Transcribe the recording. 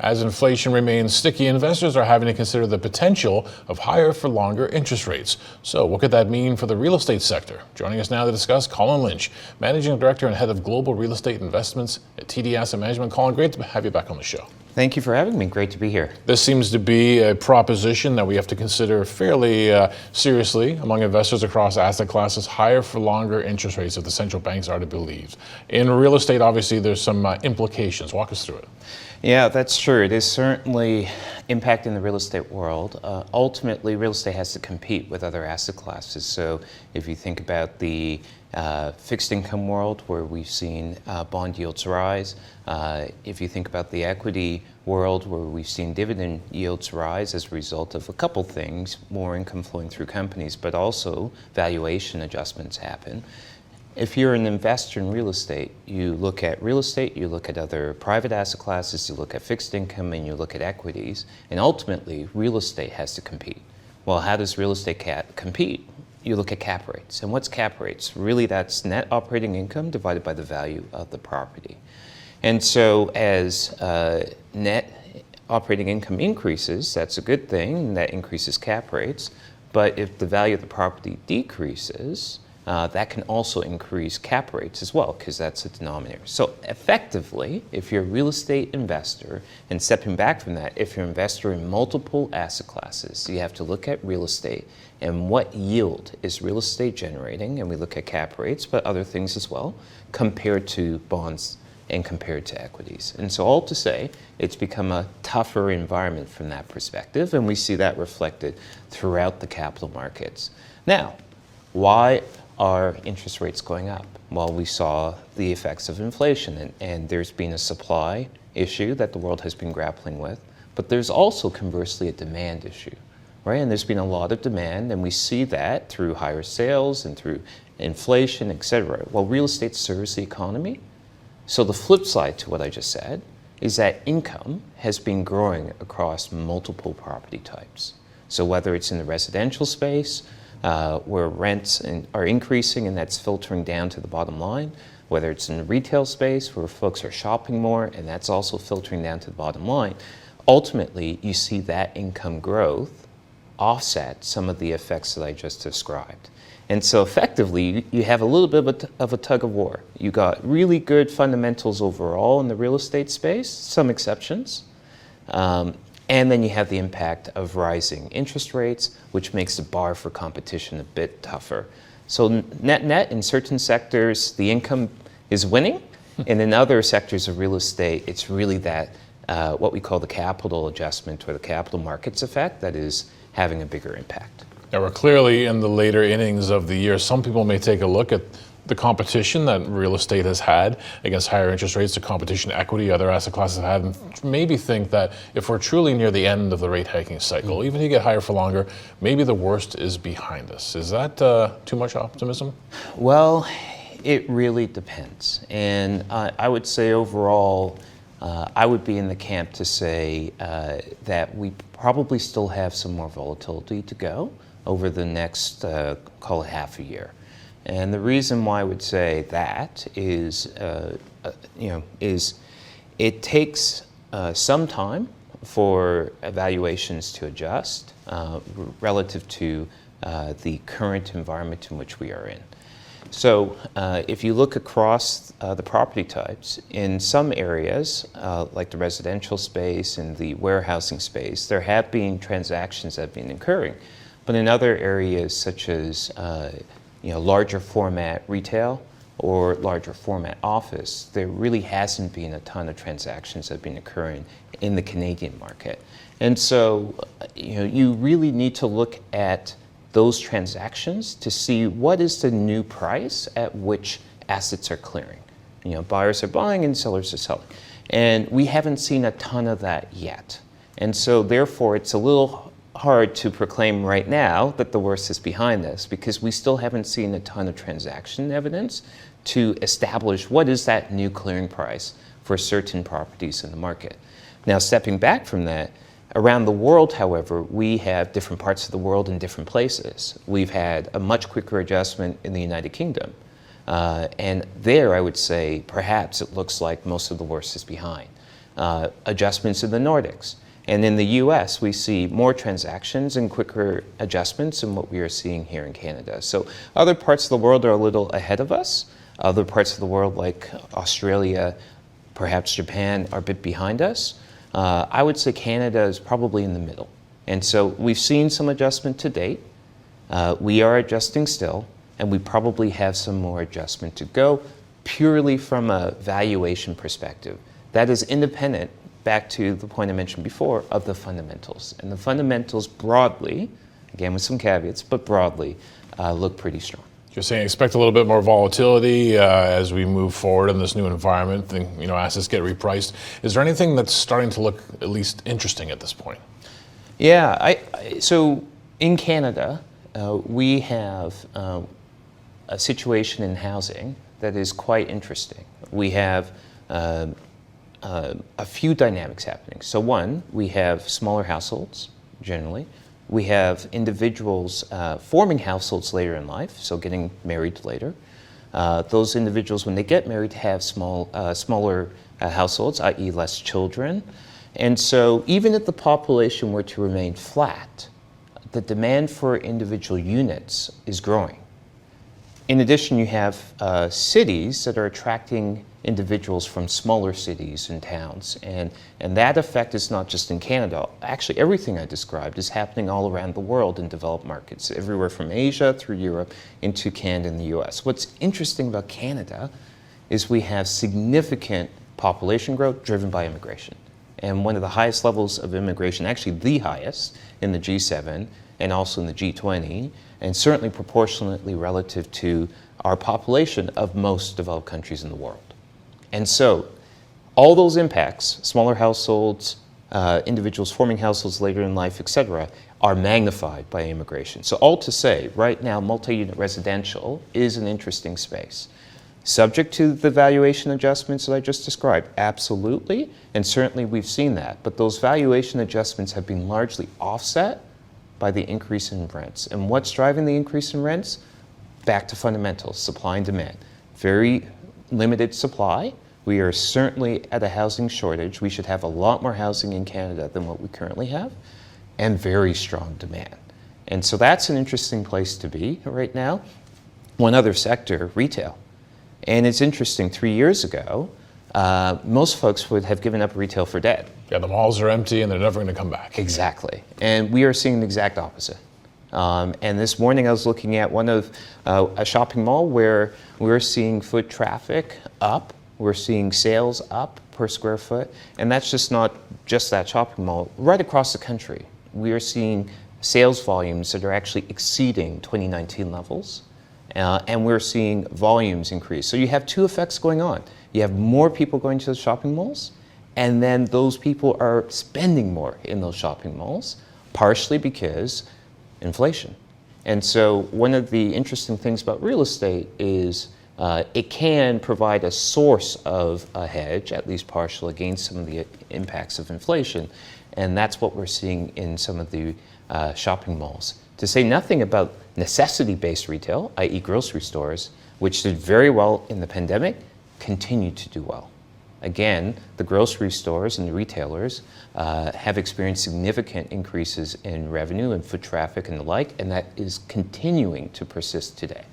As inflation remains sticky, investors are having to consider the potential of higher for longer interest rates. So what could that mean for the real estate sector? Joining us now to discuss, Colin Lynch, Managing Director and Head of Global Real Estate Investments at TD Asset Management. Colin, great to have you back on the show. Thank you for having me. Great to be here. This seems to be a proposition that we have to consider fairly seriously among investors across asset classes, higher for longer interest rates if the central banks are to be believed. In real estate, obviously, there's some implications. Walk us through it. Yeah, that's true. It is certainly impacting the real estate world. Ultimately, real estate has to compete with other asset classes. So if you think about the fixed income world where we've seen bond yields rise, if you think about the equity world where we've seen dividend yields rise as a result of a couple things, more income flowing through companies, but also valuation adjustments happen. If you're an investor in real estate, you look at real estate, you look at other private asset classes, you look at fixed income, and you look at equities, and ultimately real estate has to compete. Well, how does real estate compete? You look at cap rates. And what's cap rates? Really, that's net operating income divided by the value of the property. And so as net operating income increases, that's a good thing, and that increases cap rates. But if the value of the property decreases, that can also increase cap rates as well, because that's a denominator. So effectively, if you're a real estate investor, and stepping back from that, if you're an investor in multiple asset classes, you have to look at real estate and what yield is real estate generating, and we look at cap rates, but other things as well, compared to bonds and compared to equities. And so all to say, it's become a tougher environment from that perspective, and we see that reflected throughout the capital markets. Now, why are interest rates going up? Well, we saw the effects of inflation, and there's been a supply issue that the world has been grappling with, but there's also conversely a demand issue, right? And there's been a lot of demand, and we see that through higher sales and through inflation, et cetera. Well, real estate serves the economy. So the flip side to what I just said is that income has been growing across multiple property types. So whether it's in the residential space, where rents are increasing and that's filtering down to the bottom line, whether it's in the retail space where folks are shopping more and that's also filtering down to the bottom line, ultimately you see that income growth offset some of the effects that I just described. And so effectively, you have a little bit of a tug of war. You got really good fundamentals overall in the real estate space, some exceptions. And then you have the impact of rising interest rates, which makes the bar for competition a bit tougher. So net, in certain sectors, the income is winning. And in other sectors of real estate, it's really that, what we call the capital adjustment or the capital markets effect that is having a bigger impact. Now, we're clearly in the later innings of the year. Some people may take a look at the competition that real estate has had against higher interest rates, the competition equity, other asset classes have had, and maybe think that if we're truly near the end of the rate hiking cycle, even if you get higher for longer, maybe the worst is behind us. Is that too much optimism? Well, it really depends. And I would say overall, I would be in the camp to say that we probably still have some more volatility to go over the next, call it half a year. And the reason why I would say that is, it takes some time for evaluations to adjust relative to the current environment in which we are in. So if you look across the property types, in some areas, like the residential space and the warehousing space, there have been transactions that have been occurring. But in other areas such as larger format retail or larger format office, there really hasn't been a ton of transactions that have been occurring in the Canadian market. And so, you really need to look at those transactions to see what is the new price at which assets are clearing. Buyers are buying and sellers are selling. And we haven't seen a ton of that yet. And so therefore, it's a little hard to proclaim right now that the worst is behind us because we still haven't seen a ton of transaction evidence to establish what is that new clearing price for certain properties in the market. Now, stepping back from that, around the world, however, we have different parts of the world in different places. We've had a much quicker adjustment in the United Kingdom. And there, I would say, perhaps it looks like most of the worst is behind. adjustments in the Nordics. And in the US, we see more transactions and quicker adjustments than what we are seeing here in Canada. So other parts of the world are a little ahead of us. Other parts of the world, like Australia, perhaps Japan, are a bit behind us. I would say Canada is probably in the middle. And so we've seen some adjustment to date. We are adjusting still, and we probably have some more adjustment to go, purely from a valuation perspective. That is independent, back to the point I mentioned before, of the fundamentals. And the fundamentals broadly, again with some caveats, but broadly, look pretty strong. You're saying expect a little bit more volatility as we move forward in this new environment, and assets get repriced. Is there anything that's starting to look at least interesting at this point? Yeah, so in Canada, we have a situation in housing that is quite interesting. We have a few dynamics happening. So one, we have smaller households, generally. We have individuals forming households later in life, so getting married later. Those individuals, when they get married, have smaller households, i.e. less children. And so even if the population were to remain flat, the demand for individual units is growing. In addition, you have cities that are attracting individuals from smaller cities and towns. And that effect is not just in Canada. Actually, everything I described is happening all around the world in developed markets, everywhere from Asia through Europe into Canada and the US. What's interesting about Canada is we have significant population growth driven by immigration. And one of the highest levels of immigration, actually the highest, in the G7 and also in the G20, and certainly proportionately relative to our population of most developed countries in the world. And so all those impacts, smaller households, individuals forming households later in life, et cetera, are magnified by immigration. So all to say, right now, multi-unit residential is an interesting space. Subject to the valuation adjustments that I just described, absolutely, and certainly we've seen that. But those valuation adjustments have been largely offset by the increase in rents. And what's driving the increase in rents? Back to fundamentals, supply and demand. Very limited supply. We are certainly at a housing shortage. We should have a lot more housing in Canada than what we currently have, and very strong demand. And so that's an interesting place to be right now. One other sector, retail. And it's interesting, 3 years ago, most folks would have given up retail for dead. Yeah, the malls are empty and they're never going to come back. Exactly. And we are seeing the exact opposite. And this morning I was looking at a shopping mall where we're seeing foot traffic up, we're seeing sales up per square foot, and that's just not just that shopping mall. Right across the country, we are seeing sales volumes that are actually exceeding 2019 levels, and we're seeing volumes increase. So you have two effects going on. You have more people going to the shopping malls, and then those people are spending more in those shopping malls, partially because inflation. And so one of the interesting things about real estate is it can provide a source of a hedge, at least partial, against some of the impacts of inflation. And that's what we're seeing in some of the shopping malls. To say nothing about necessity-based retail, i.e. grocery stores, which did very well in the pandemic, continue to do well. Again, the grocery stores and the retailers have experienced significant increases in revenue and foot traffic and the like, and that is continuing to persist today.